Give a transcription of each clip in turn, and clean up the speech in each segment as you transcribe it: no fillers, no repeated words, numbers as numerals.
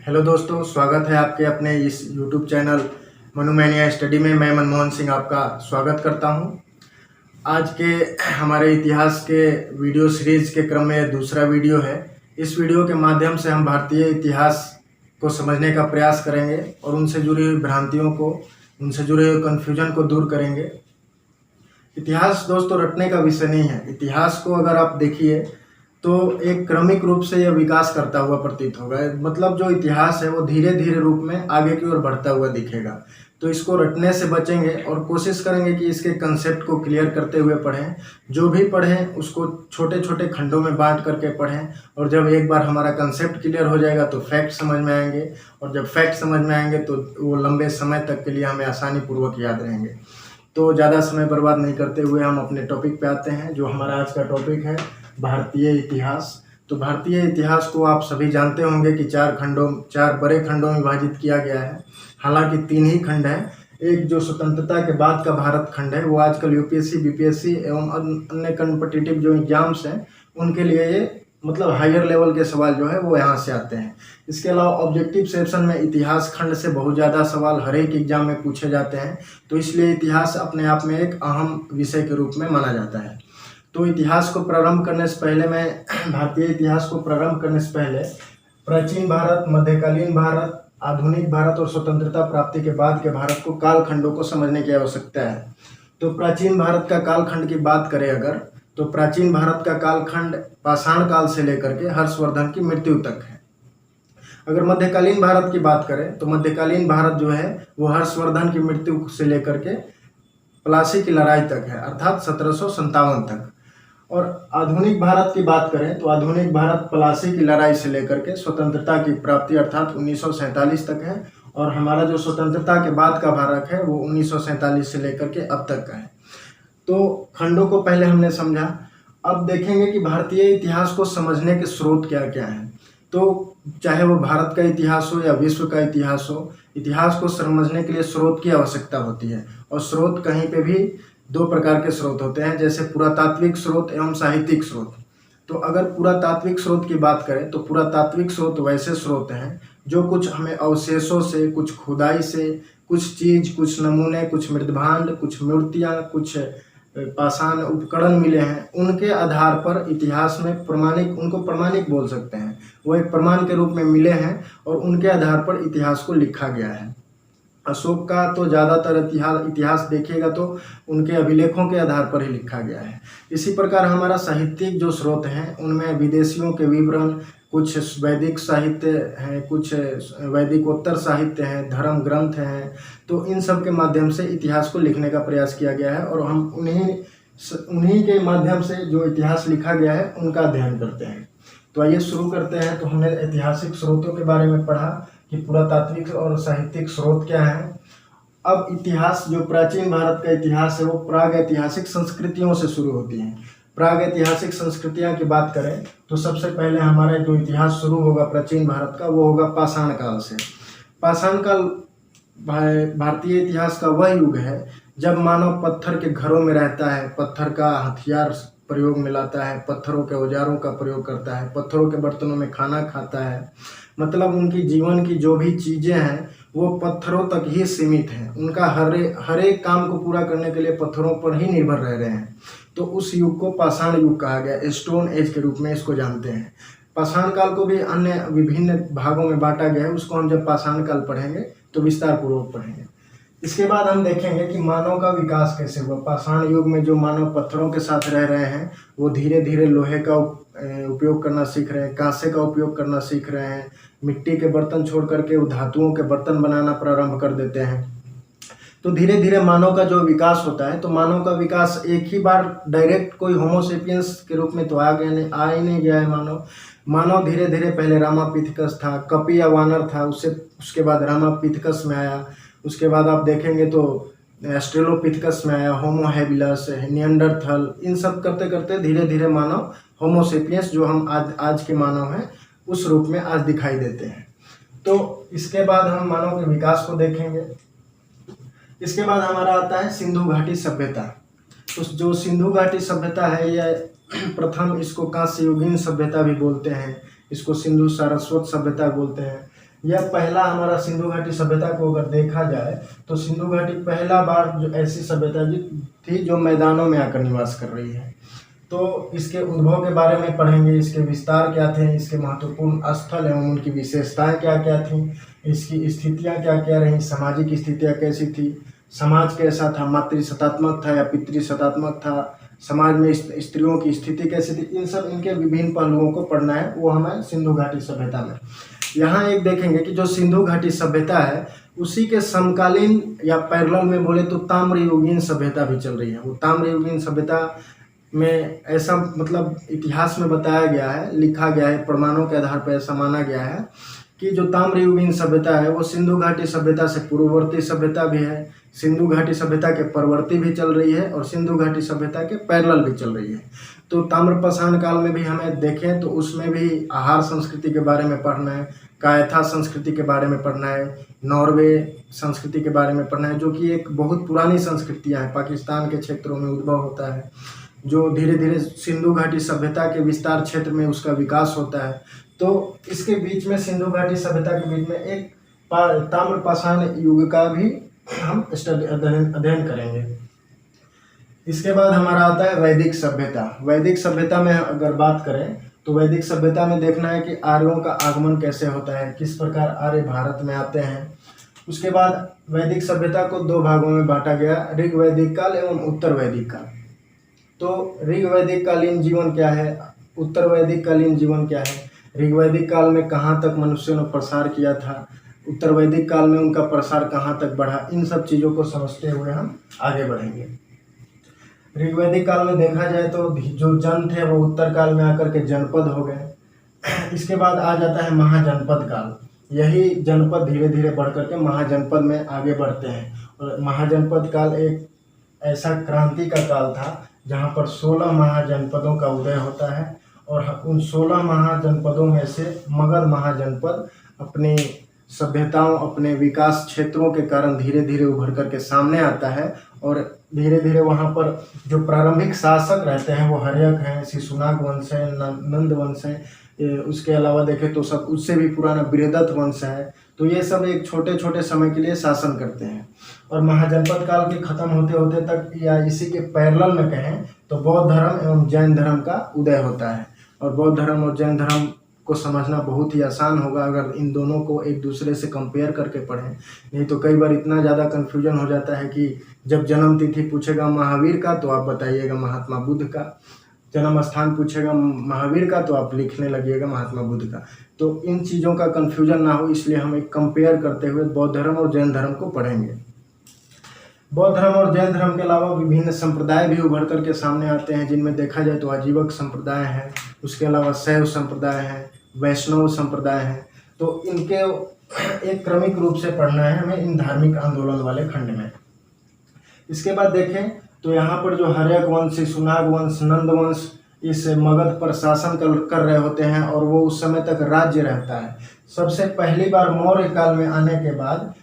Hello दोस्तों, स्वागत है आपके अपने इस यूट्यूब चैनल मनुमैनिया स्टडी में। मैं मनमोहन सिंह आपका स्वागत करता हूं। आज के हमारे इतिहास के वीडियो सीरीज के क्रम में दूसरा वीडियो है। इस वीडियो के माध्यम से हम भारतीय इतिहास को समझने का प्रयास करेंगे और उनसे जुड़ी हुई भ्रांतियों को, उनसे जुड़े हुए कन्फ्यूजन को दूर करेंगे। इतिहास दोस्तों रटने का विषय नहीं है। इतिहास को अगर आप देखिए तो एक क्रमिक रूप से यह विकास करता हुआ प्रतीत होगा। मतलब जो इतिहास है वो धीरे धीरे रूप में आगे की ओर बढ़ता हुआ दिखेगा। तो इसको रटने से बचेंगे और कोशिश करेंगे कि इसके कंसेप्ट को क्लियर करते हुए पढ़ें। जो भी पढ़ें उसको छोटे छोटे खंडों में बांट करके पढ़ें, और जब एक बार हमारा कंसेप्ट क्लियर हो जाएगा तो फैक्ट समझ में आएंगे, और जब फैक्ट समझ में आएंगे तो वो लंबे समय तक के लिए हमें आसानी पूर्वक याद रहेंगे। तो ज़्यादा समय बर्बाद नहीं करते हुए हम अपने टॉपिक पे आते हैं, जो हमारा आज का टॉपिक है भारतीय इतिहास। तो भारतीय इतिहास को आप सभी जानते होंगे कि चार बड़े खंडों में विभाजित किया गया है। हालांकि 3 ही खंड हैं। एक जो स्वतंत्रता के बाद का भारत खंड है, वो आजकल यूपीएससी, बीपीएससी एवं अन्य कॉम्पिटिटिव जो एग्जाम्स हैं उनके लिए ये मतलब हायर लेवल के सवाल जो है वो यहाँ से आते हैं। इसके अलावा ऑब्जेक्टिव सेक्शन में इतिहास खंड से बहुत ज़्यादा सवाल हर एक एग्जाम में पूछे जाते हैं। तो इसलिए इतिहास अपने आप में एक अहम विषय के रूप में माना जाता है। तो इतिहास को प्रारंभ करने से पहले भारतीय इतिहास को प्रारंभ करने से पहले प्राचीन भारत, मध्यकालीन भारत, आधुनिक भारत और स्वतंत्रता प्राप्ति के बाद के भारत को कालखंडों को समझने की आवश्यकता है। तो प्राचीन भारत का कालखंड की बात करें अगर, तो प्राचीन भारत का कालखंड पाषाण काल से लेकर के हर्षवर्धन की मृत्यु तक है। अगर मध्यकालीन भारत की बात करें तो मध्यकालीन भारत जो है वो हर्षवर्धन की मृत्यु से लेकर के प्लासी की लड़ाई तक है, अर्थात 1757 तक। और आधुनिक भारत की बात करें तो आधुनिक भारत प्लासी की लड़ाई से लेकर के स्वतंत्रता की प्राप्ति अर्थात 1947 तक है। और हमारा जो स्वतंत्रता के बाद का भारत है वो 1947 से लेकर के अब तक का है। तो खंडों को पहले हमने समझा। अब देखेंगे कि भारतीय इतिहास को समझने के स्रोत क्या क्या हैं। तो चाहे वो भारत का इतिहास हो या विश्व का इतिहास हो, इतिहास को समझने के लिए स्रोत की आवश्यकता होती है। और स्रोत कहीं पे भी 2 प्रकार के स्रोत होते हैं, जैसे पुरातात्विक स्रोत एवं साहित्यिक स्रोत। तो अगर पुरातात्विक स्रोत की बात करें तो पुरातात्विक स्रोत वैसे स्रोत हैं जो कुछ हमें अवशेषों से, कुछ खुदाई से, कुछ नमूने, कुछ मृदभांड, कुछ मूर्तियाँ, कुछ पाषाण उपकरण मिले हैं, उनके आधार पर इतिहास में उनको प्रमाणिक बोल सकते हैं। वो एक प्रमाण के रूप में मिले हैं और उनके आधार पर इतिहास को लिखा गया है। अशोक का तो ज़्यादातर इतिहास देखिएगा तो उनके अभिलेखों के आधार पर ही लिखा गया है। इसी प्रकार हमारा साहित्यिक जो स्रोत हैं उनमें विदेशियों के विवरण, कुछ वैदिक साहित्य हैं, कुछ वैदिकोत्तर साहित्य हैं, धर्म ग्रंथ हैं। तो इन सब के माध्यम से इतिहास को लिखने का प्रयास किया गया है और हम उन्हीं के माध्यम से जो इतिहास लिखा गया है उनका अध्ययन करते हैं। तो आइए शुरू करते हैं। तो हमने ऐतिहासिक स्रोतों के बारे में पढ़ा कि पुरातात्विक और साहित्यिक स्रोत क्या हैं। अब इतिहास, जो प्राचीन भारत का इतिहास है वो प्राग ऐतिहासिक संस्कृतियों से शुरू होती हैं। प्राग ऐतिहासिक संस्कृतियां की बात करें तो सबसे पहले हमारा जो इतिहास शुरू होगा प्राचीन भारत का वो होगा पाषाण काल से। पाषाण काल भारतीय इतिहास का वह युग है जब मानव पत्थर के घरों में रहता है, पत्थर का हथियार प्रयोग में लाता है, पत्थरों के औजारों का प्रयोग करता है, पत्थरों के बर्तनों में खाना खाता है। मतलब उनकी जीवन की जो भी चीज़ें हैं वो पत्थरों तक ही सीमित हैं। उनका हर एक काम को पूरा करने के लिए पत्थरों पर ही निर्भर रह रहे हैं। तो उस युग को पाषाण युग कहा गया, स्टोन एज के रूप में इसको जानते हैं। पाषाण काल को भी अन्य विभिन्न भागों में बांटा गया है, उसको हम जब पाषाण काल पढ़ेंगे तो विस्तार पूर्वक पढ़ेंगे। इसके बाद हम देखेंगे कि मानव का विकास कैसे हुआ। पाषाण युग में जो मानव पत्थरों के साथ रह रहे हैं वो धीरे धीरे लोहे का उपयोग करना सीख रहे हैं, कांसे का उपयोग करना सीख रहे हैं, मिट्टी के बर्तन छोड़ करके वो धातुओं के बर्तन बनाना प्रारंभ कर देते हैं। तो धीरे धीरे मानव का जो विकास होता है, तो मानव का विकास एक ही बार डायरेक्ट कोई होमोसेपियंस के रूप में तो आ ही नहीं गया है। मानव धीरे धीरे पहले रामापिथेकस था, कपि या वानर था, उसके बाद रामापिथेकस में आया। उसके बाद आप देखेंगे तो ऑस्ट्रेलोपिथेकस में आया, होमो हैबिलस, निएंडरथल। इन सब करते करते धीरे धीरे मानव होमोसेपियंस जो हम आज के मानव हैं उस रूप में आज दिखाई देते हैं। तो इसके बाद हम मानव के विकास को देखेंगे। इसके बाद हमारा आता है सिंधु घाटी सभ्यता। तो जो सिंधु घाटी सभ्यता है यह प्रथम, इसको कांस्य युगीन सभ्यता भी बोलते हैं, इसको सिंधु सारस्वत सभ्यता बोलते हैं। यह पहला हमारा सिंधु घाटी सभ्यता को अगर देखा जाए तो सिंधु घाटी पहला बार जो ऐसी सभ्यता थी जो मैदानों में आकर निवास कर रही है। तो इसके उद्भव के बारे में पढ़ेंगे, इसके विस्तार क्या थे, इसके महत्वपूर्ण स्थल एवं उनकी विशेषताएं क्या क्या थी, इसकी स्थितियां क्या क्या रहीं, सामाजिक स्थितियां कैसी थी, समाज कैसा था, मातृसत्तात्मक था या पितृसत्तात्मक था, समाज में स्त्रियों की स्थिति कैसी थी, इन सब इनके विभिन्न पहलुओं को पढ़ना है, वो हमें सिंधु घाटी सभ्यता में। यहाँ एक देखेंगे कि जो सिंधु घाटी सभ्यता है उसी के समकालीन या पैरेलल में बोले तो ताम्रयुगीन सभ्यता भी चल रही है। वो ताम्रयुगीन सभ्यता में ऐसा मतलब इतिहास में बताया गया है, लिखा गया है, प्रमाणों के आधार पर ऐसा माना गया है कि जो ताम्रयुगीन सभ्यता है वो सिंधु घाटी सभ्यता से पूर्ववर्ती सभ्यता भी है, सिंधु घाटी सभ्यता के परवर्ती भी चल रही है और सिंधु घाटी सभ्यता के पैरेलल भी चल रही है। तो ताम्रपाषाण काल में भी हमें देखें तो उसमें भी आहार संस्कृति के बारे में पढ़ना है, कायथा संस्कृति के बारे में पढ़ना है, नॉर्वे संस्कृति के बारे में पढ़ना है, जो कि एक बहुत पुरानी संस्कृतियाँ हैं, पाकिस्तान के क्षेत्रों में उद्भव होता है, जो धीरे धीरे सिंधु घाटी सभ्यता के विस्तार क्षेत्र में उसका विकास होता है। तो इसके बीच में सिंधु घाटी सभ्यता के बीच में एक ताम्रपाषाण युग का भी हम अध्ययन करेंगे। इसके बाद हमारा आता है वैदिक सभ्यता। वैदिक सभ्यता में अगर बात करें तो वैदिक सभ्यता में देखना है कि आर्यों का आगमन कैसे होता है, किस प्रकार आर्य भारत में आते हैं। उसके बाद वैदिक सभ्यता को दो भागों में बांटा गया, ऋग वैदिक काल एवं उत्तर वैदिक काल। तो ऋग वैदिक कालीन जीवन क्या है, उत्तर वैदिक कालीन जीवन क्या है, ऋग वैदिक काल में कहाँ तक मनुष्यों ने प्रसार किया था, उत्तर वैदिक काल में उनका प्रसार कहाँ तक बढ़ा, इन सब चीज़ों को समझते हुए हम आगे बढ़ेंगे। ऋग्वैदिक काल में देखा जाए तो जो जन थे वो उत्तर काल में आकर के जनपद हो गए। इसके बाद आ जाता है महाजनपद काल। यही जनपद धीरे धीरे बढ़ करके महाजनपद में आगे बढ़ते हैं और महाजनपद काल एक ऐसा क्रांति का काल था जहाँ पर 16 महाजनपदों का उदय होता है और उन 16 महाजनपदों में से मगध महाजनपद अपनी सभ्यताओं, अपने विकास क्षेत्रों के कारण धीरे धीरे उभर करके सामने आता है और धीरे धीरे वहाँ पर जो प्रारंभिक शासक रहते हैं वो हर्यक हैं, शिशुनाग वंश है, नंद वंश है, उसके अलावा देखें तो सब उससे भी पुराना बृहदत्त वंश है। तो ये सब एक छोटे छोटे समय के लिए शासन करते हैं और महाजनपद काल के खत्म होते होते तक या इसी के पैरेलल में कहें तो बौद्ध धर्म एवं जैन धर्म का उदय होता है। और बौद्ध धर्म और जैन धर्म को समझना बहुत ही आसान होगा अगर इन दोनों को एक दूसरे से कंपेयर करके पढ़ें, नहीं तो कई बार इतना ज़्यादा कन्फ्यूजन हो जाता है कि जब जन्म तिथि पूछेगा महावीर का तो आप बताइएगा महात्मा बुद्ध का, जन्म स्थान पूछेगा महावीर का तो आप लिखने लगिएगा महात्मा बुद्ध का। तो इन चीज़ों का कन्फ्यूजन ना हो इसलिए हम एक कंपेयर करते हुए बौद्ध धर्म और जैन धर्म को पढ़ेंगे। बौद्ध धर्म और जैन धर्म के अलावा विभिन्न संप्रदाय भी उभर करके सामने आते हैं, जिनमें देखा जाए तो आजीवक संप्रदाय है, उसके अलावा शैव संप्रदाय है, वैष्णव संप्रदाय है। तो इनके एक क्रमिक रूप से पढ़ना है हमें इन धार्मिक आंदोलन वाले खंड में। इसके बाद देखें तो यहाँ पर जो हर्यक वंश, शिशुनाग वंश, नंद वंश इस मगध पर शासन कर रहे होते हैं और वो उस समय तक राज्य रहता है। सबसे पहली बार मौर्य काल में आने के बाद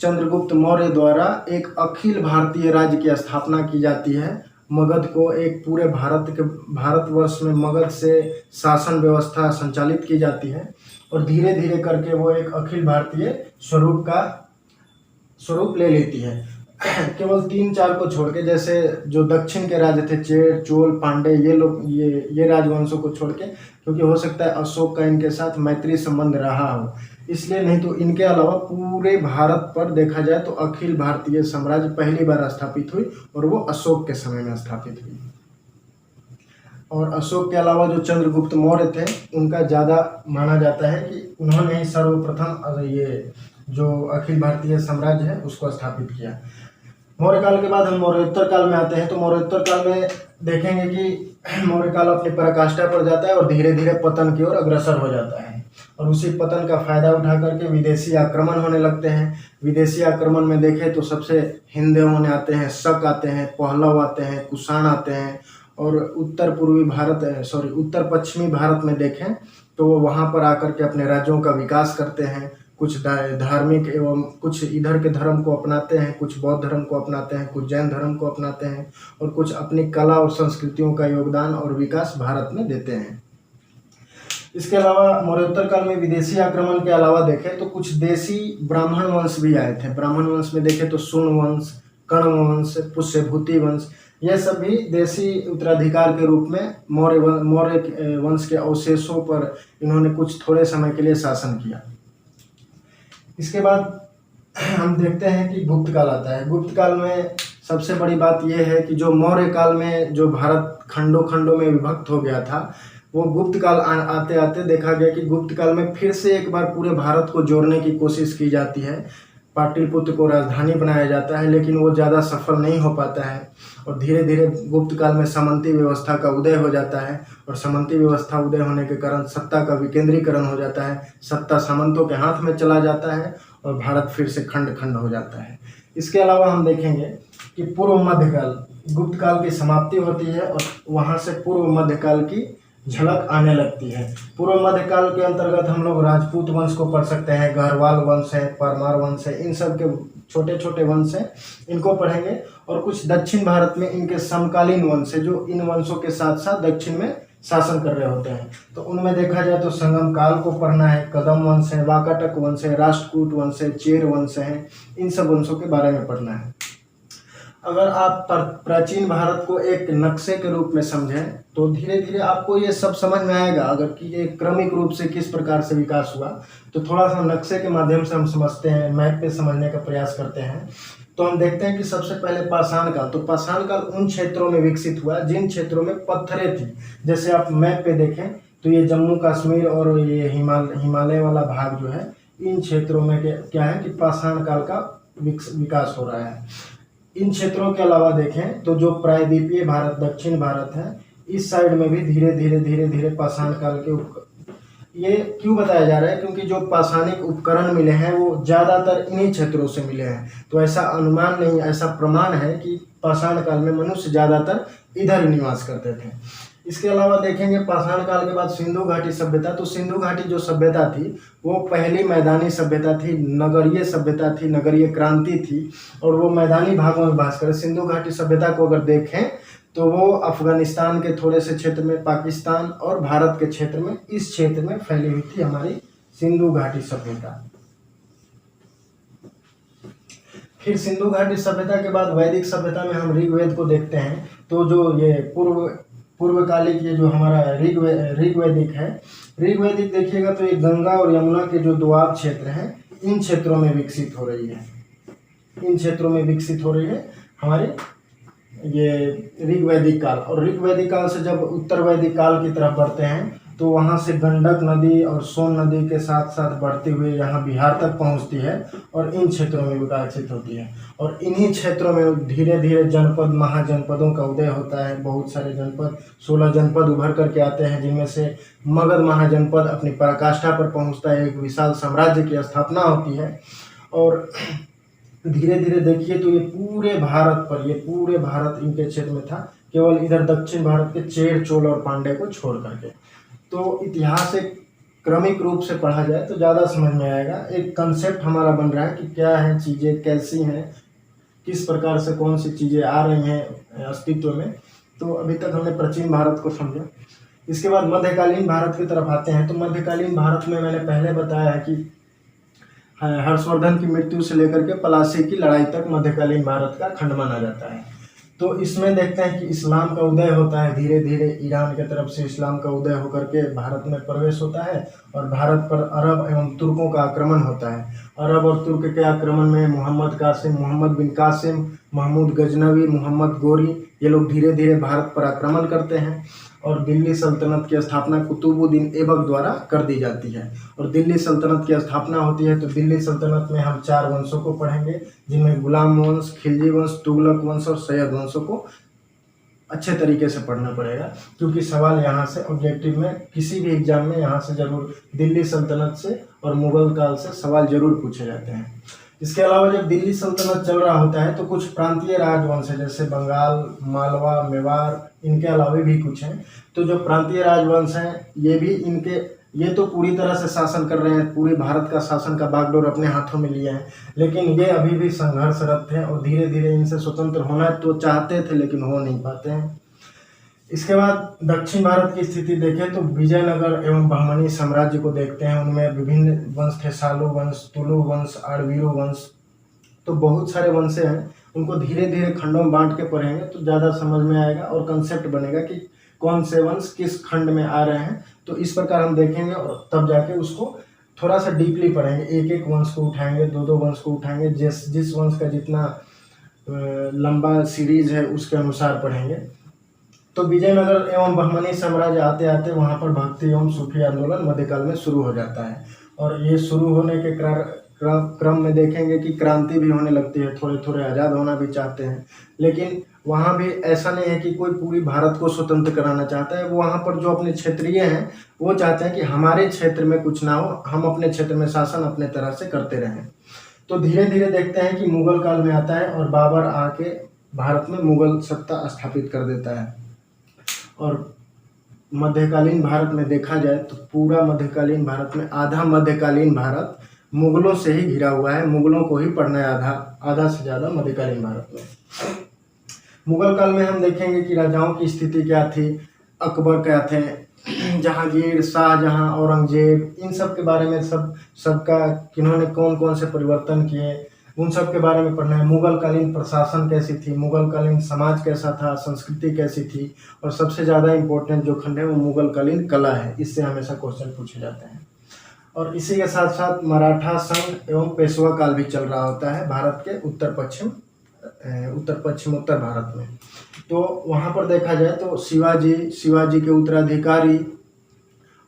चंद्रगुप्त मौर्य द्वारा एक अखिल भारतीय राज्य की स्थापना की जाती है। मगध को एक पूरे भारतवर्ष में मगध से शासन व्यवस्था संचालित की जाती है और धीरे धीरे करके वो एक अखिल भारतीय स्वरूप ले लेती है। केवल 3-4 को छोड़ के, जैसे जो दक्षिण के राज्य थे चेर, चोल, पांडे, ये लोग ये राजवंशों को छोड़ के, क्योंकि हो सकता है अशोक का इनके साथ मैत्री संबंध रहा हो इसलिए, नहीं तो इनके अलावा पूरे भारत पर देखा जाए तो अखिल भारतीय साम्राज्य पहली बार स्थापित हुई और वो अशोक के समय में स्थापित हुई। और अशोक के अलावा जो चंद्रगुप्त मौर्य थे उनका ज़्यादा माना जाता है कि उन्होंने ही सर्वप्रथम ये जो अखिल भारतीय साम्राज्य है उसको स्थापित किया। मौर्य काल के बाद हम मौर्योत्तर काल में आते हैं। तो मौर्योत्तर काल में देखेंगे कि मौर्य काल अपनी पराकाष्ठा पर जाता है और धीरे धीरे पतन की ओर अग्रसर हो जाता है और उसी पतन का फायदा उठा करके विदेशी आक्रमण होने लगते हैं। विदेशी आक्रमण में देखें तो सबसे हिंदुओं आते हैं, शक आते हैं, पहलव आते हैं, कुषाण आते हैं और उत्तर पश्चिमी भारत में देखें तो वो वहाँ पर आकर के अपने राज्यों का विकास करते हैं। कुछ धार्मिक एवं कुछ इधर के धर्म को अपनाते हैं, कुछ बौद्ध धर्म को अपनाते हैं, कुछ जैन धर्म को अपनाते हैं और कुछ अपनी कला और संस्कृतियों का योगदान और विकास भारत में देते हैं। इसके अलावा मौर्योत्तर काल में विदेशी आक्रमण के अलावा देखें तो कुछ देसी ब्राह्मण वंश भी आए थे। ब्राह्मण वंश में देखें तो सुन वंश, कर्ण वंश, पुष्यभूति वंश, यह सभी देसी उत्तराधिकार के रूप में मौर्य वंश के अवशेषों पर इन्होंने कुछ थोड़े समय के लिए शासन किया। इसके बाद हम देखते हैं कि गुप्त काल आता है। गुप्त काल में सबसे बड़ी बात यह है कि जो मौर्य काल में जो भारत खंडों खंडों में विभक्त हो गया था, वो गुप्त काल आते आते देखा गया कि गुप्त काल में फिर से एक बार पूरे भारत को जोड़ने की कोशिश की जाती है। पाटलिपुत्र को राजधानी बनाया जाता है, लेकिन वो ज़्यादा सफल नहीं हो पाता है और धीरे धीरे गुप्त काल में सामंती व्यवस्था का उदय हो जाता है और सामंती व्यवस्था उदय होने के कारण सत्ता का विकेंद्रीकरण हो जाता है। सत्ता सामंतों के हाथ में चला जाता है और भारत फिर से खंड खंड हो जाता है। इसके अलावा हम देखेंगे कि पूर्व मध्यकाल, गुप्त काल की समाप्ति होती है और वहाँ से पूर्व मध्यकाल की झलक आने लगती है। पूर्व मध्यकाल के अंतर्गत हम लोग राजपूत वंश को पढ़ सकते हैं, गढ़वाल वंश है, परमार वंश है, इन सब के छोटे छोटे वंश हैं, इनको पढ़ेंगे। और कुछ दक्षिण भारत में इनके समकालीन वंश है जो इन वंशों के साथ साथ दक्षिण में शासन कर रहे होते हैं। तो उनमें देखा जाए तो संगम काल को पढ़ना है, कदम वंश है, वाकाटक वंश है, राष्ट्रकूट वंश है, चेर वंश है, इन सब वंशों के बारे में पढ़ना है। अगर आप प्राचीन भारत को एक नक्शे के रूप में समझें तो धीरे धीरे आपको ये सब समझ में आएगा। अगर कि ये क्रमिक रूप से किस प्रकार से विकास हुआ, तो थोड़ा सा नक्शे के माध्यम से हम समझते हैं, मैप पे समझने का प्रयास करते हैं। तो हम देखते हैं कि सबसे पहले पाषाण काल। तो पाषाण काल उन क्षेत्रों में विकसित हुआ जिन क्षेत्रों में पत्थरें थी। जैसे आप मैप पे देखें तो ये जम्मू कश्मीर और ये हिमालय वाला भाग जो है, इन क्षेत्रों में क्या है कि पाषाण काल का विकास हो रहा है। इन क्षेत्रों के अलावा देखें तो जो प्रायद्वीपीय भारत, दक्षिण भारत है, इस साइड में भी धीरे धीरे पाषाण काल के ये क्यों बताया जा रहा है, क्योंकि जो पाषाणिक उपकरण मिले हैं वो ज़्यादातर इन्हीं क्षेत्रों से मिले हैं। तो ऐसा अनुमान नहीं, ऐसा प्रमाण है कि पाषाण काल में मनुष्य ज़्यादातर इधर ही निवास करते थे। इसके अलावा देखेंगे पाषाण काल के बाद सिंधु घाटी सभ्यता। तो सिंधु घाटी जो सभ्यता थी वो पहली मैदानी सभ्यता थी, नगरीय सभ्यता थी, नगरीय क्रांति थी और वो मैदानी भागों में बास करे। सिंधु घाटी सभ्यता को अगर देखें तो वो अफगानिस्तान के थोड़े से क्षेत्र में, पाकिस्तान और भारत के क्षेत्र में, इस क्षेत्र में फैली हुई थी हमारी सिंधु घाटी सभ्यता। फिर सिंधु घाटी सभ्यता के बाद वैदिक सभ्यता में हम ऋग्वेद को देखते हैं। तो जो ये पूर्वकालिक ये जो हमारा ऋग्वैदिक है, ऋग्वैदिक देखिएगा तो ये गंगा और यमुना के जो दोआब क्षेत्र हैं, इन क्षेत्रों में विकसित हो रही है। इन क्षेत्रों में विकसित हो रही है हमारे ये ऋग्वैदिक काल। और ऋग्वैदिक काल से जब उत्तर वैदिक काल की तरफ बढ़ते हैं तो वहाँ से गंडक नदी और सोन नदी के साथ साथ बढ़ते हुए यहाँ बिहार तक पहुँचती है और इन क्षेत्रों में विकसित होती है। और इन्हीं क्षेत्रों में धीरे धीरे जनपद, महाजनपदों का उदय होता है। बहुत सारे जनपद, 16 जनपद उभर करके आते हैं, जिनमें से मगध महाजनपद अपनी पराकाष्ठा पर पहुँचता है, एक विशाल साम्राज्य की स्थापना होती है। और धीरे धीरे देखिए तो ये पूरे भारत इनके क्षेत्र में था, केवल इधर दक्षिण भारत के चेर, चोल और पांड्य को छोड़ करके। तो इतिहास एक क्रमिक रूप से पढ़ा जाए तो ज़्यादा समझ में आएगा। एक कंसेप्ट हमारा बन रहा है कि क्या है चीज़ें, कैसी हैं, किस प्रकार से कौन सी चीज़ें आ रही हैं अस्तित्व में। तो अभी तक हमने प्राचीन भारत को समझा। इसके बाद मध्यकालीन भारत की तरफ आते हैं। तो मध्यकालीन भारत में मैंने पहले बताया है कि हर्षवर्धन की मृत्यु से लेकर के प्लासी की लड़ाई तक मध्यकालीन भारत का खंड माना जाता है। तो इसमें देखते हैं कि इस्लाम का उदय होता है, धीरे धीरे ईरान की तरफ से इस्लाम का उदय होकर के भारत में प्रवेश होता है और भारत पर अरब एवं तुर्कों का आक्रमण होता है। अरब और तुर्क के आक्रमण में मोहम्मद बिन कासिम, महमूद गजनवी, मोहम्मद गोरी, ये लोग धीरे धीरे भारत पर आक्रमण करते हैं और दिल्ली सल्तनत की स्थापना कुतुबुद्दीन ऐबक द्वारा कर दी जाती है। और दिल्ली सल्तनत की स्थापना होती है तो दिल्ली सल्तनत में हम 4 वंशों को पढ़ेंगे, जिनमें गुलाम वंश, खिलजी वंश, तुगलक वंश और सैयद वंशों को अच्छे तरीके से पढ़ना पड़ेगा, क्योंकि सवाल यहाँ से ऑब्जेक्टिव में किसी भी एग्जाम में यहाँ से जरूर दिल्ली सल्तनत से और मुगल काल से सवाल जरूर पूछे जाते हैं। इसके अलावा जब दिल्ली सल्तनत चल रहा होता है तो कुछ प्रांतीय राजवंश है, जैसे बंगाल, मालवा, मेवाड़, इनके अलावा भी कुछ हैं। तो जो प्रांतीय राजवंश हैं ये तो पूरी तरह से शासन कर रहे हैं, पूरे भारत का शासन का बागडोर अपने हाथों में लिए हैं, लेकिन ये अभी भी संघर्षरत हैं और धीरे धीरे इनसे स्वतंत्र होना तो चाहते थे लेकिन हो नहीं पाते हैं। इसके बाद दक्षिण भारत की स्थिति देखें तो विजयनगर एवं बहमनी साम्राज्य को देखते हैं। उनमें विभिन्न वंश थे, सालू वंश, तुलु वंश, आड़वीरू वंश, तो बहुत सारे वंश हैं। उनको धीरे धीरे खंडों में बांट के पढ़ेंगे तो ज़्यादा समझ में आएगा और कंसेप्ट बनेगा कि कौन से वंश किस खंड में आ रहे हैं। तो इस प्रकार हम देखेंगे और तब जाके उसको थोड़ा सा डीपली पढ़ेंगे, एक एक वंश को उठाएंगे, दो दो वंश को उठाएंगे, जिस वंश का जितना लंबा सीरीज है उसके अनुसार पढ़ेंगे। तो विजयनगर एवं बहमनी साम्राज्य आते आते वहाँ पर भक्ति एवं सूफी आंदोलन मध्यकाल में शुरू हो जाता है। और ये शुरू होने के क्रम में देखेंगे कि क्रांति भी होने लगती है, थोड़े थोड़े आज़ाद होना भी चाहते हैं। लेकिन वहाँ भी ऐसा नहीं है कि कोई पूरी भारत को स्वतंत्र कराना चाहता है। वो वहाँ पर जो अपने क्षेत्रीय हैं वो चाहते हैं कि हमारे क्षेत्र में कुछ ना हो, हम अपने क्षेत्र में शासन अपने तरह से करते रहें। तो धीरे धीरे देखते हैं कि मुगल काल में आता है और बाबर आके भारत में मुगल सत्ता स्थापित कर देता है। और मध्यकालीन भारत में देखा जाए तो पूरा मध्यकालीन भारत में आधा मध्यकालीन भारत मुगलों से ही घिरा हुआ है। मुगलों को ही पढ़ना है आधा से ज़्यादा मध्यकालीन भारत में। मुगल काल में हम देखेंगे कि राजाओं की स्थिति क्या थी, अकबर क्या थे, जहांगीर, शाहजहां, औरंगजेब, इन सब के बारे में सबका किन्होंने कौन कौन से परिवर्तन किए उन सब के बारे में पढ़ना है। मुगल कालीन प्रशासन कैसी थी, मुगल कालीन समाज कैसा था, संस्कृति कैसी थी, और सबसे ज़्यादा इम्पोर्टेंट जो खंड है वो मुगल कालीन कला है। इससे हमेशा क्वेश्चन पूछे जाते हैं। और इसी के साथ साथ मराठा संघ एवं पेशवा काल भी चल रहा होता है भारत के उत्तर पश्चिम उत्तर भारत में। तो वहाँ पर देखा जाए तो शिवाजी के उत्तराधिकारी,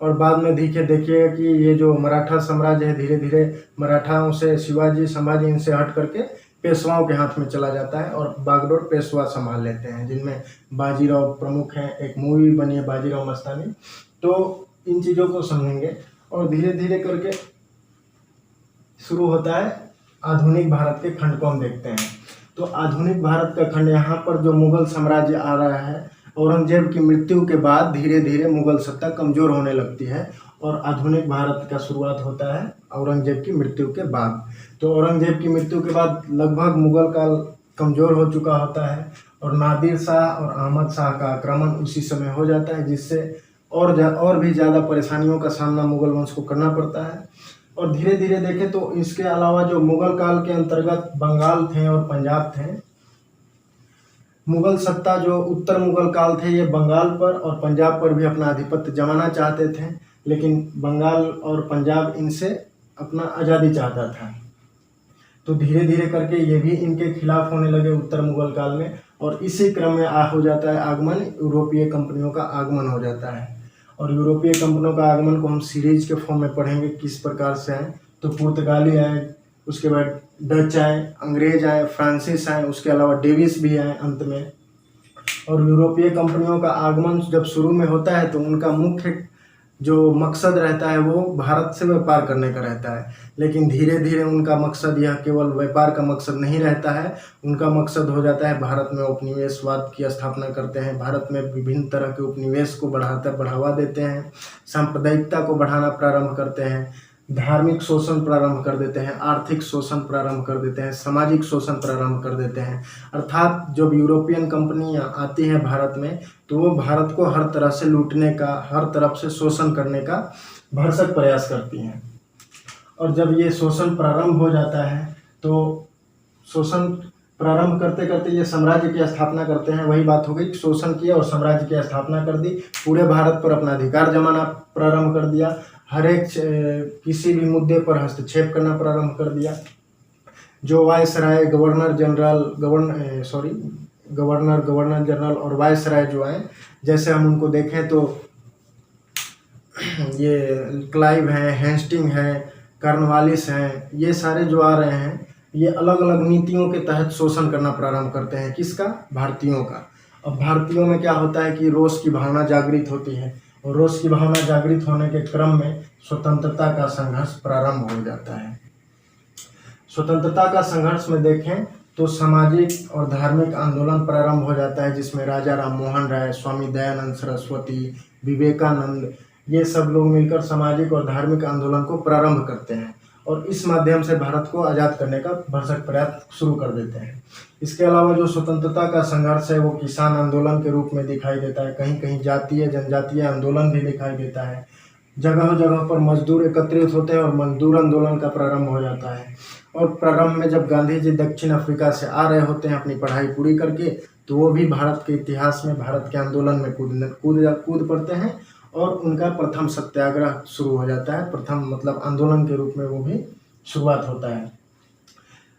और बाद में देखिए कि ये जो मराठा साम्राज्य है धीरे धीरे मराठाओं से शिवाजी संभाजी इनसे हट करके पेशवाओं के हाथ में चला जाता है और बागडोर पेशवा संभाल लेते हैं, जिनमें बाजीराव प्रमुख हैं। एक मूवी बनी है बाजीराव मस्तानी। तो इन चीज़ों को समझेंगे और धीरे धीरे करके शुरू होता है आधुनिक भारत के खंड को हम देखते हैं। तो आधुनिक भारत का खंड, यहाँ पर जो मुगल साम्राज्य आ रहा है, औरंगजेब की मृत्यु के बाद धीरे धीरे मुगल सत्ता कमज़ोर होने लगती है और आधुनिक भारत का शुरुआत होता है औरंगजेब की मृत्यु के बाद। तो औरंगजेब की मृत्यु के बाद लगभग मुगल काल कमज़ोर हो चुका होता है और नादिर शाह और अहमद शाह का आक्रमण उसी समय हो जाता है, जिससे और भी ज़्यादा परेशानियों का सामना मुगल वंश को करना पड़ता है। और धीरे धीरे देखें तो इसके अलावा जो मुगल काल के अंतर्गत बंगाल थे और पंजाब थे, मुगल सत्ता जो उत्तर मुगल काल थे ये बंगाल पर और पंजाब पर भी अपना आधिपत्य जमाना चाहते थे, लेकिन बंगाल और पंजाब इनसे अपना आज़ादी चाहता था। तो धीरे धीरे करके ये भी इनके खिलाफ होने लगे उत्तर मुगल काल में, और इसी क्रम में हो जाता है आगमन, यूरोपीय कंपनियों का आगमन हो जाता है। और यूरोपीय कंपनियों का आगमन को हम सीरीज के फॉर्म में पढ़ेंगे किस प्रकार से आए। तो पुर्तगाली आए, उसके बाद डच आए, अंग्रेज आए, फ्रांसीस आए, उसके अलावा डेविस भी आए अंत में। और यूरोपीय कंपनियों का आगमन जब शुरू में होता है तो उनका मुख्य जो मकसद रहता है वो भारत से व्यापार करने का रहता है, लेकिन धीरे धीरे उनका मकसद यह केवल व्यापार का मकसद नहीं रहता है। उनका मकसद हो जाता है भारत में उपनिवेशवाद की स्थापना करते हैं, भारत में विभिन्न तरह के उपनिवेश को बढ़ावा देते हैं, सांप्रदायिकता को बढ़ाना प्रारंभ करते हैं, धार्मिक शोषण प्रारंभ कर देते हैं, आर्थिक शोषण प्रारंभ कर देते हैं, सामाजिक शोषण प्रारंभ कर देते हैं। अर्थात जब यूरोपियन कंपनियां आती हैं भारत में तो वो भारत को हर तरह से लूटने का, हर तरफ से शोषण करने का भरसक प्रयास करती हैं। और जब ये शोषण प्रारंभ हो जाता है तो शोषण प्रारंभ करते करते ये साम्राज्य की स्थापना करते हैं। वही बात हो गई, शोषण किया और साम्राज्य की स्थापना कर दी, पूरे भारत पर अपना अधिकार जमाना प्रारंभ कर दिया, हर एक किसी भी मुद्दे पर हस्तक्षेप करना प्रारंभ कर दिया। जो वायसराय, गवर्नर जनरल और वायसराय जो आए, जैसे हम उनको देखें तो ये क्लाइव हैं, हेस्टिंग हैं, कॉर्नवालिस हैं, ये सारे जो आ रहे हैं ये अलग अलग नीतियों के तहत शोषण करना प्रारंभ करते हैं। किसका? भारतीयों का। अब भारतीयों में क्या होता है कि रोष की भावना जागृत होती है, और रोष की भावना जागृत होने के क्रम में स्वतंत्रता का संघर्ष प्रारंभ हो जाता है। स्वतंत्रता का संघर्ष में देखें तो सामाजिक और धार्मिक आंदोलन प्रारंभ हो जाता है, जिसमें राजा राम मोहन राय, स्वामी दयानंद सरस्वती, विवेकानंद, ये सब लोग मिलकर सामाजिक और धार्मिक आंदोलन को प्रारंभ करते हैं। और इस माध्यम से भारत को आज़ाद करने का भरसक प्रयास शुरू कर देते हैं। इसके अलावा जो स्वतंत्रता का संघर्ष है वो किसान आंदोलन के रूप में दिखाई देता है, कहीं कहीं जातीय जनजातीय आंदोलन भी दिखाई देता है। जगह जगह पर मजदूर एकत्रित होते हैं और मजदूर आंदोलन का प्रारंभ हो जाता है। और प्रारंभ में जब गांधी जी दक्षिण अफ्रीका से आ रहे होते हैं अपनी पढ़ाई पूरी करके, तो वो भी भारत के इतिहास में भारत के आंदोलन में कूद पड़ते हैं और उनका प्रथम सत्याग्रह शुरू हो जाता है। प्रथम मतलब आंदोलन के रूप में वो भी शुरुआत होता है।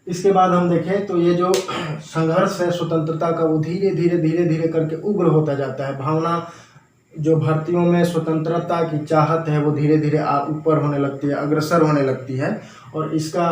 इसके बाद हम देखें तो ये जो संघर्ष है स्वतंत्रता का, वो धीरे धीरे करके उग्र होता जाता है। भावना जो भारतीयों में स्वतंत्रता की चाहत है वो धीरे धीरे ऊपर होने लगती है, अग्रसर होने लगती है। और इसका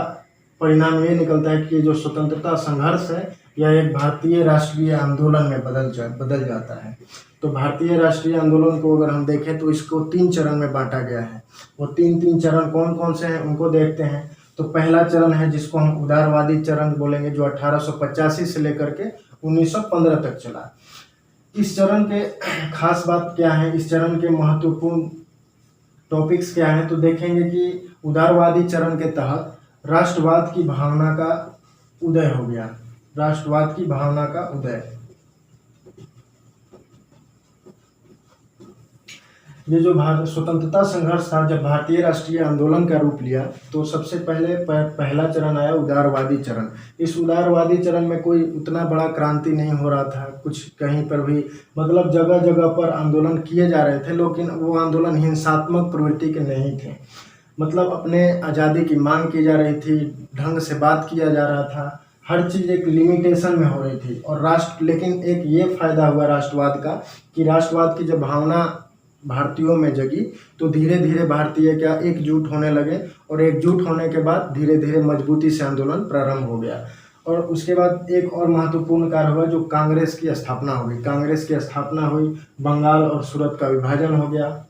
परिणाम ये निकलता है कि जो स्वतंत्रता संघर्ष है यह एक भारतीय राष्ट्रीय आंदोलन में बदल जाता है। तो भारतीय राष्ट्रीय आंदोलन को अगर हम देखें तो इसको 3 चरण में बांटा गया है। वो तीन चरण कौन कौन से हैं उनको देखते हैं। तो पहला चरण है जिसको हम उदारवादी चरण बोलेंगे, जो 1885 से लेकर के 1915 तक चला। इस चरण के खास बात क्या है, इस चरण के महत्वपूर्ण टॉपिक्स क्या हैं, तो देखेंगे कि उदारवादी चरण के तहत राष्ट्रवाद की भावना का उदय हो गया। राष्ट्रवाद की भावना का उदय, ये जो भारत स्वतंत्रता संघर्ष था, जब भारतीय राष्ट्रीय आंदोलन का रूप लिया तो सबसे पहले पहला चरण आया उदारवादी चरण। इस उदारवादी चरण में कोई उतना बड़ा क्रांति नहीं हो रहा था, कुछ कहीं पर भी मतलब जगह जगह पर आंदोलन किए जा रहे थे, लेकिन वो आंदोलन हिंसात्मक प्रवृत्ति के नहीं थे। मतलब अपने आज़ादी की मांग की जा रही थी, ढंग से बात किया जा रहा था, हर चीज़ एक लिमिटेशन में हो रही थी। और लेकिन एक ये फायदा हुआ राष्ट्रवाद का कि राष्ट्रवाद की जब भावना भारतीयों में जगी तो धीरे धीरे भारतीय क्या एकजुट होने लगे, और एकजुट होने के बाद धीरे धीरे मजबूती से आंदोलन प्रारंभ हो गया। और उसके बाद एक और महत्वपूर्ण कार्य हुआ, जो कांग्रेस की स्थापना हो गई। कांग्रेस की स्थापना हुई, बंगाल और सूरत का विभाजन हो गया।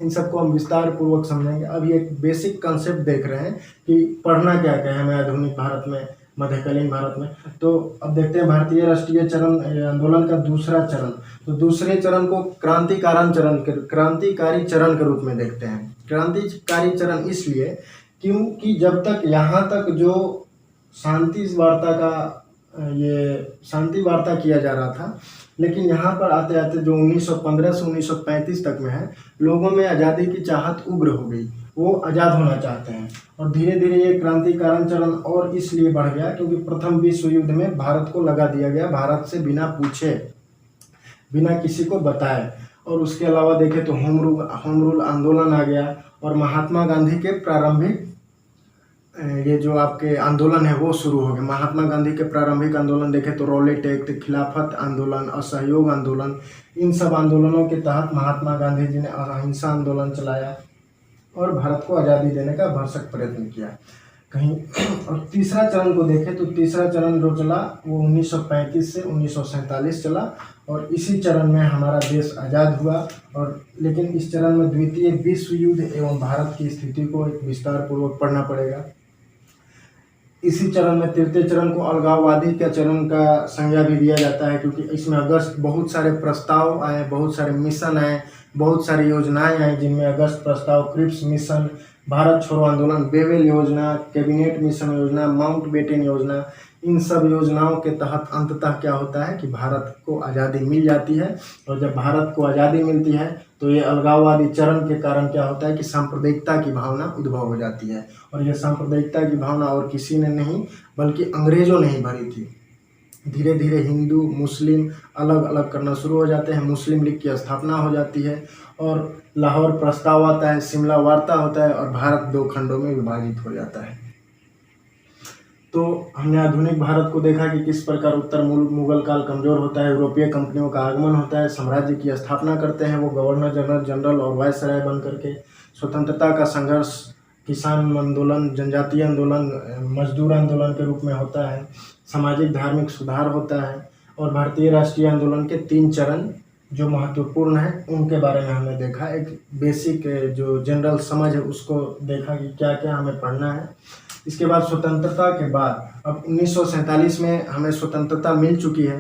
इन सबको हम विस्तार पूर्वक समझेंगे। अब ये एक बेसिक कंसेप्ट देख रहे हैं कि पढ़ना क्या क्या है हमें आधुनिक भारत में, मध्यकालीन भारत में। तो अब देखते हैं भारतीय राष्ट्रीय चरण आंदोलन का दूसरा चरण। तो दूसरे चरण को क्रांतिकारी चरण के रूप में देखते हैं। क्रांतिकारी चरण इसलिए क्योंकि जब तक यहाँ तक जो शांति वार्ता किया जा रहा था, लेकिन यहाँ पर आते आते जो 1915 से 1935 तक में है, लोगों में आज़ादी की चाहत उग्र हो गई, वो आज़ाद होना चाहते हैं। और धीरे धीरे ये क्रांतिकारी चरण और इसलिए बढ़ गया क्योंकि प्रथम विश्व युद्ध में भारत को लगा दिया गया, भारत से बिना पूछे, बिना किसी को बताए। और उसके अलावा देखें तो होम रूल आंदोलन आ गया, और महात्मा गांधी के प्रारंभिक ये जो आपके आंदोलन है वो शुरू हो गए। महात्मा गांधी के प्रारंभिक आंदोलन देखें तो रॉलेट एक्ट, खिलाफत आंदोलन, असहयोग आंदोलन, इन सब आंदोलनों के तहत महात्मा गांधी जी ने अहिंसा आंदोलन चलाया और भारत को आज़ादी देने का भरसक प्रयत्न किया कहीं। और तीसरा चरण को देखें तो तीसरा चरण जो चला वो 1935 से 1947 चला, और इसी चरण में हमारा देश आज़ाद हुआ। और लेकिन इस चरण में द्वितीय विश्व युद्ध एवं भारत की स्थिति को एक विस्तार पूर्वक पढ़ना पड़ेगा। इसी चरण में तृतीय चरण को अलगाववादी का चरण का संज्ञा भी दिया जाता है, क्योंकि इसमें अगस्त बहुत सारे प्रस्ताव आए, बहुत सारे मिशन आए, बहुत सारी योजनाएं आई, जिनमें अगस्त प्रस्ताव, क्रिप्स मिशन, भारत छोड़ो आंदोलन, बेवेल योजना, कैबिनेट मिशन योजना, माउंटबेटन योजना, इन सब योजनाओं के तहत अंततः क्या होता है कि भारत को आज़ादी मिल जाती है। और जब भारत को आज़ादी मिलती है तो ये अलगाववादी चरण के कारण क्या होता है कि सांप्रदायिकता की भावना उद्भव हो जाती है। और यह सांप्रदायिकता की भावना और किसी ने नहीं बल्कि अंग्रेज़ों ने ही भरी थी। धीरे धीरे हिंदू मुस्लिम अलग अलग करना शुरू हो जाते हैं, मुस्लिम लीग की स्थापना हो जाती है, और लाहौर प्रस्ताव आता है, शिमला वार्ता होता है, और भारत 2 खंडों में विभाजित हो जाता है। तो हमने आधुनिक भारत को देखा कि किस प्रकार उत्तर मुगल काल कमज़ोर होता है, यूरोपीय कंपनियों का आगमन होता है, साम्राज्य की स्थापना करते हैं वो गवर्नर जनरल और वायसराय बन करके। स्वतंत्रता का संघर्ष किसान आंदोलन, जनजातीय आंदोलन, मजदूर आंदोलन के रूप में होता है, सामाजिक धार्मिक सुधार होता है, और भारतीय राष्ट्रीय आंदोलन के 3 चरण जो महत्वपूर्ण हैं उनके बारे में हमने देखा। एक बेसिक जो जनरल समझ है उसको देखा कि क्या क्या हमें पढ़ना है। इसके बाद स्वतंत्रता के बाद अब 1947 में हमें स्वतंत्रता मिल चुकी है।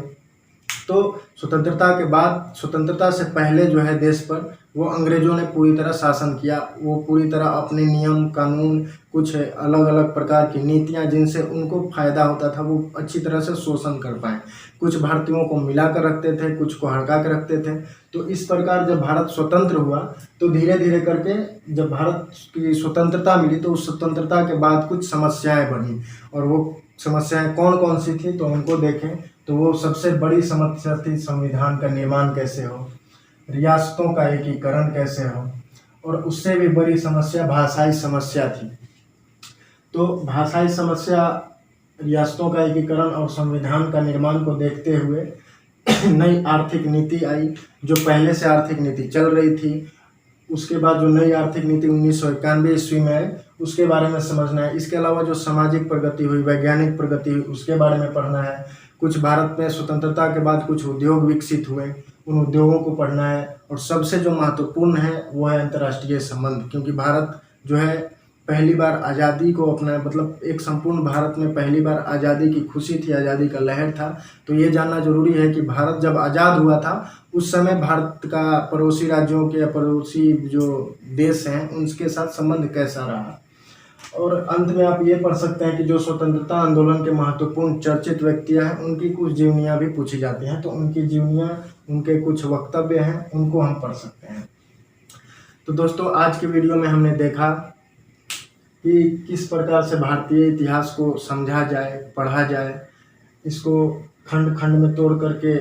तो स्वतंत्रता के बाद, स्वतंत्रता से पहले जो है देश पर वो अंग्रेज़ों ने पूरी तरह शासन किया। वो पूरी तरह अपने नियम कानून, कुछ अलग अलग प्रकार की नीतियाँ जिनसे उनको फ़ायदा होता था, वो अच्छी तरह से शोषण कर पाएँ। कुछ भारतीयों को मिला कर रखते थे, कुछ को हड़का के रखते थे। तो इस प्रकार जब भारत स्वतंत्र हुआ तो धीरे धीरे करके जब भारत की स्वतंत्रता मिली तो उस स्वतंत्रता के बाद कुछ समस्याएं बढ़ी, और वो समस्याएं कौन कौन सी थी तो उनको देखें। तो वो सबसे बड़ी समस्या थी संविधान का निर्माण कैसे हो, रियासतों का एकीकरण कैसे हो, और उससे भी बड़ी समस्या भाषाई समस्या थी। तो भाषाई समस्या, रियासतों का एकीकरण और संविधान का निर्माण को देखते हुए नई आर्थिक नीति आई। जो पहले से आर्थिक नीति चल रही थी, उसके बाद जो नई आर्थिक नीति 1991 ईस्वी में आई, उसके बारे में समझना है। इसके अलावा जो सामाजिक प्रगति हुई, वैज्ञानिक प्रगति हुई, उसके बारे में पढ़ना है। कुछ भारत में स्वतंत्रता के बाद कुछ उद्योग विकसित हुए, उन उद्योगों को पढ़ना है। और सबसे जो महत्वपूर्ण है वो है अंतर्राष्ट्रीय संबंध, क्योंकि भारत जो है पहली बार आज़ादी को अपना, मतलब एक संपूर्ण भारत में पहली बार आज़ादी की खुशी थी, आज़ादी का लहर था। तो ये जानना जरूरी है कि भारत जब आज़ाद हुआ था उस समय भारत का पड़ोसी राज्यों के या पड़ोसी जो देश हैं उनके साथ संबंध कैसा रहा। और अंत में आप ये पढ़ सकते हैं कि जो स्वतंत्रता आंदोलन के महत्वपूर्ण चर्चित व्यक्तियां हैं उनकी कुछ जीवनियाँ भी पूछी जाती हैं। तो उनकी जीवनियाँ, उनके कुछ वक्तव्य हैं, उनको हम पढ़ सकते हैं। तो दोस्तों, आज की वीडियो में हमने देखा कि किस प्रकार से भारतीय इतिहास को समझा जाए, पढ़ा जाए, इसको खंड खंड में तोड़ करके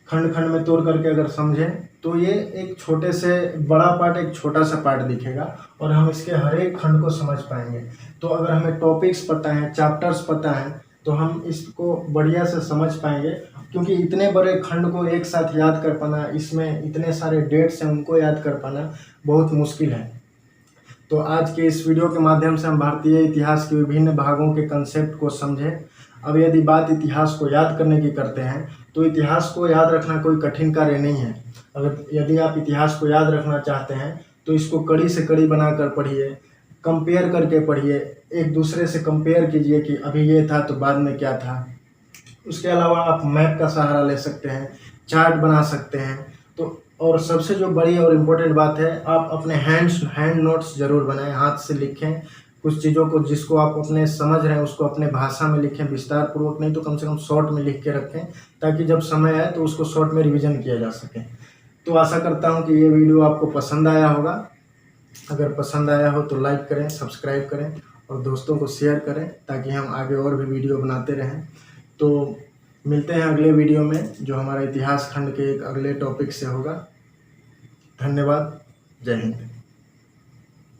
खंड खंड में तोड़ करके अगर समझें तो ये एक छोटे से बड़ा पार्ट एक छोटा सा पार्ट दिखेगा और हम इसके हर एक खंड को समझ पाएंगे। तो अगर हमें टॉपिक्स पता है, चैप्टर्स पता है, तो हम इसको बढ़िया से समझ पाएंगे। क्योंकि इतने बड़े खंड को एक साथ याद कर पाना, इसमें इतने सारे डेट्स हैं उनको याद कर पाना बहुत मुश्किल है। तो आज के इस वीडियो के माध्यम से हम भारतीय इतिहास के विभिन्न भागों के कंसेप्ट को समझें। अब यदि बात इतिहास को याद करने की करते हैं तो इतिहास को याद रखना कोई कठिन कार्य नहीं है। अगर यदि आप इतिहास को याद रखना चाहते हैं तो इसको कड़ी से कड़ी बनाकर पढ़िए, कंपेयर करके पढ़िए, एक दूसरे से कंपेयर कीजिए कि अभी ये था तो बाद में क्या था। उसके अलावा आप मैप का सहारा ले सकते हैं, चार्ट बना सकते हैं। तो और सबसे जो बड़ी और इम्पोर्टेंट बात है, आप अपने हैंड नोट्स जरूर बनाएं, हाथ से लिखें कुछ चीज़ों को, जिसको आप अपने समझ रहे हैं उसको अपने भाषा में लिखें, विस्तार पूर्वक नहीं तो कम से कम शॉर्ट में लिख के रखें, ताकि जब समय आए तो उसको शॉर्ट में रिवीजन किया जा सके। तो आशा करता हूं कि ये वीडियो आपको पसंद आया होगा। अगर पसंद आया हो तो लाइक करें, सब्सक्राइब करें और दोस्तों को शेयर करें, ताकि हम आगे और भी वीडियो बनाते रहें। तो मिलते हैं अगले वीडियो में, जो हमारा इतिहास खंड के एक अगले टॉपिक से होगा। धन्यवाद। जय हिंद।